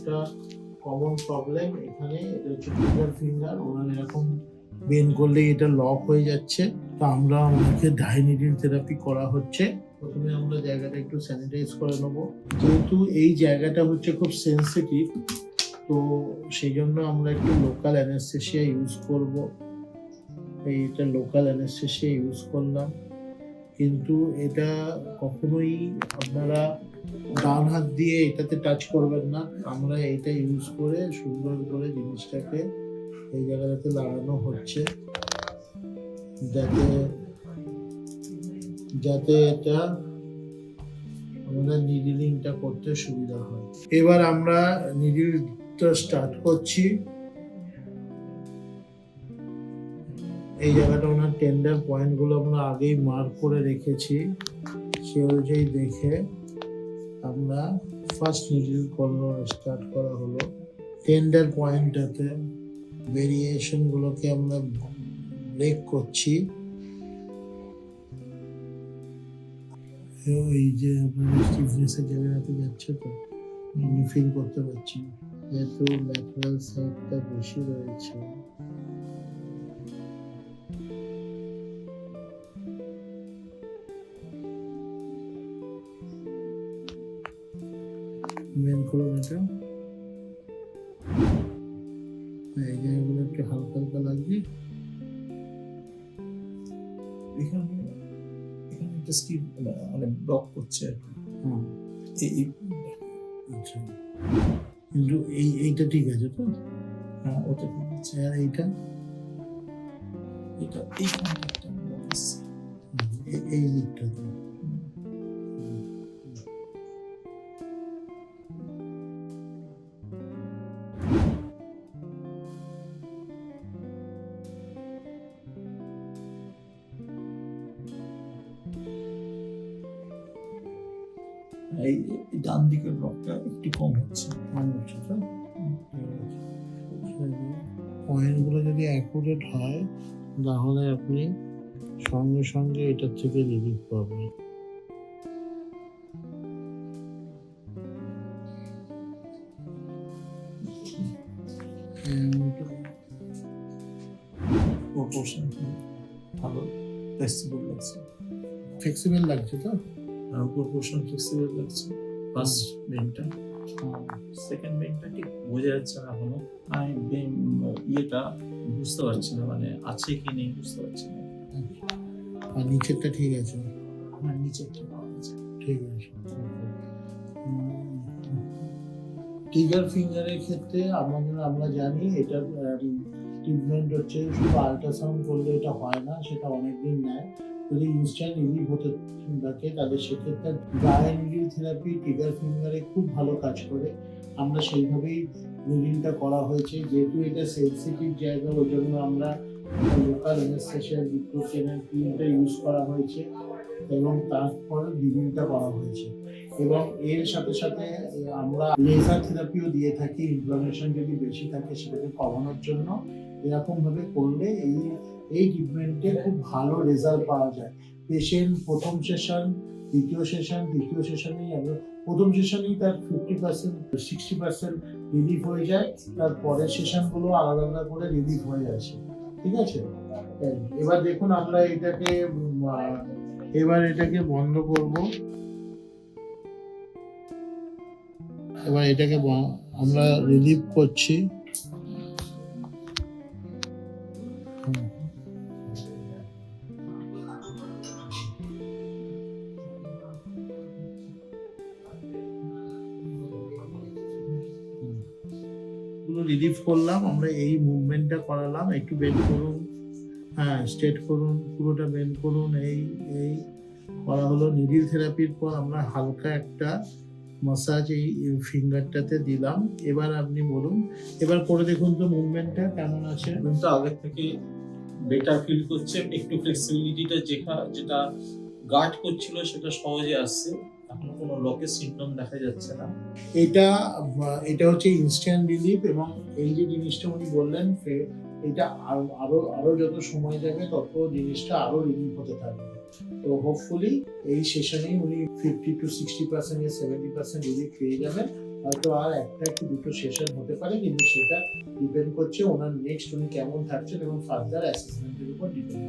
একটা common problem এখানে, এটা হচ্ছে ট্রিগার ফিঙ্গার। ওনার এরকম বেন করলে এটা লক হয়ে যাচ্ছে, তো আমরা ওনাকে ডাই নিডল থেরাপি করা হচ্ছে। প্রথমে আমরা জায়গাটা একটু স্যানিটাইজ করে নেবো, যেহেতু এই জায়গাটা হচ্ছে খুব সেন্সিটিভ, তো সেই জন্য আমরা একটু লোকাল অ্যানেস্থেসিয়া ইউজ করব। এইটা লোকাল অ্যানেস্থেসিয়া ইউজ করলাম, কিন্তু এটা কখনোই আপনারা ডান হাত দিয়ে এটাতে টাচ করবেন না। আমরা এটা ইউজ করে সুন্দর করে জিনিসটাকে এই জায়গাটাতে লাগানো হচ্ছে, যাতে যাতে এটা আমাদের নিডলিংটা করতে সুবিধা হয়। এবার আমরা নিডলটা স্টার্ট করছি। এই জায়গাটা ওনার টেন্ডার পয়েন্টগুলো আমরা আগেই মার্ক করে রেখেছি, সে অনুযায়ী দেখে আমরা ফার্স্ট নিডল স্টার্ট করা হলো। টেন্ডার পয়েন্টটাতে ভেরিয়েশনগুলোকে আমরা ব্রেক করছি। এই যে আপনার স্টিফনেসের জায়গাটাতে যাচ্ছে, তো আমি ফিল করতে পারছি, যেহেতু ল্যাটারাল সাইডটা বেশি রয়েছে। মেন করুন এটা, এই জায়গাগুলো একটু হালকা হালকা লাগছে। এখানে এখানে একটা স্টিভ মানে ব্লক করছে আর কি। এই আচ্ছা, কিন্তু এইটা ঠিক আছে তো? হ্যাঁ, ওটা ঠিক আছে। আর এইটা এটা এইখানে একটা ব্লক আছে। এই দিকটাতে এই ডান দিকের ব্লকটা একটু কম হচ্ছে। তো পয়েন্টগুলো যদি অ্যাকুরেট হয়, তাহলে আপনি সঙ্গে সঙ্গে এটার থেকে রিলিফ পাবেন। প্রপোর্শন ভালো ফ্লেক্সিবল লাগছে। ফ্লেক্সিবল লাগছে তো? প্রপোর্শন ফ্লেক্সিবল লাগছে। ফার্স্ট বেনটা, সেকেন্ড বেনটা ঠিক বোঝা যাচ্ছে না এখনো। আমি ইয়েটা বুঝতে পারছি না, মানে আছে কি নেই বুঝতে পারছি না। আর নিচেরটা ঠিক আছে? হ্যাঁ, নিচেরটা পাওয়া যাচ্ছে। ঠিক আছে। ট্রিগার ফিঙ্গারের ক্ষেত্রে আমরা জানি এটা ট্রিটমেন্ট হচ্ছে শুধু আল্ট্রাসাউন্ড করলে এটা হয় না, সেটা অনেকদিন নেয়। যদি ইনস্ট্যান্ট রিলিফ হতে থাকে, তাহলে সেক্ষেত্রে ড্রাই নিডল থেরাপি ট্রিগার ফিঙ্গারে খুব ভালো কাজ করে। আমরা সেইভাবেই নিডলটা করা হয়েছে, যেহেতু এটা সেন্সিটিভ জায়গা, ওই জন্য আমরা লোকাল অ্যানেস্থেসিয়া ডিক্লোফেনাক ক্রিমটা ইউজ করা হয়েছে এবং তারপর নিডলটা করা হয়েছে। এবং এর সাথে সাথে আমরা লেজার থেরাপিও দিয়ে থাকি, ইনফ্লামেশন যদি বেশি থাকে সেটাকে কমানোর জন্য। এরকম ভাবে করলে এই ট্রিটমেন্টে খুব ভালো রেজাল্ট পাওয়া যায়। পেশেন্ট প্রথম সেশন, দ্বিতীয় সেশন, তৃতীয় সেশনেই প্রথম সেশনেই তার 50% 60% রিলিফ হয়ে যায়, তার পরের সেশনগুলো আলাদা আলাদা করে রিলিফ হয়ে যাচ্ছে। ঠিক আছে, এবার দেখুন আমরা এটাকে বন্ধ করব। এবার এটাকে আমরা রিলিভ করছি। রিলিভ করলাম, আমরা এই মুভমেন্টটা করালাম। একটু বেন্ড করুন, হ্যাঁ স্ট্রেট করুন, পুরোটা বেন্ড করুন। এই করা হলো। নিডল থেরাপির পর আমরা হালকা একটা মাসাজ এই ফিঙ্গারটাতে দিলাম। এবার আপনি বলুন, এবার করে দেখুন তো মুভমেন্টটা কেমন আছে। কিন্তু আগের থেকে বেটার ফিল করছে, একটু ফ্লেক্সিবিলিটিটা যেটা গার্ড করছিল সেটা সহজে আসছে। এখন কোনো লকের সিম্পটম দেখা যাচ্ছে না। এটা হচ্ছে ইনস্ট্যান্ট রিলিফ। এবং এই যে জিনিসটা উনি বললেন, এটা আরো যত সময় যাবে তত জিনিসটা আরো রিলিফ হতে থাকবে। তো হোপফুলি এই সেশনেই উনি 50 to 60% 70% রিলিফ পেয়ে যাবেন। হয়তো আর একটা কি দুটো সেশন হতে পারে, কিন্তু সেটা ডিপেন্ড করছে ওনার নেক্সট উনি কেমন থাকছেন এবং ফার্দার অ্যাসেসমেন্টের উপর ডিপেন্ড।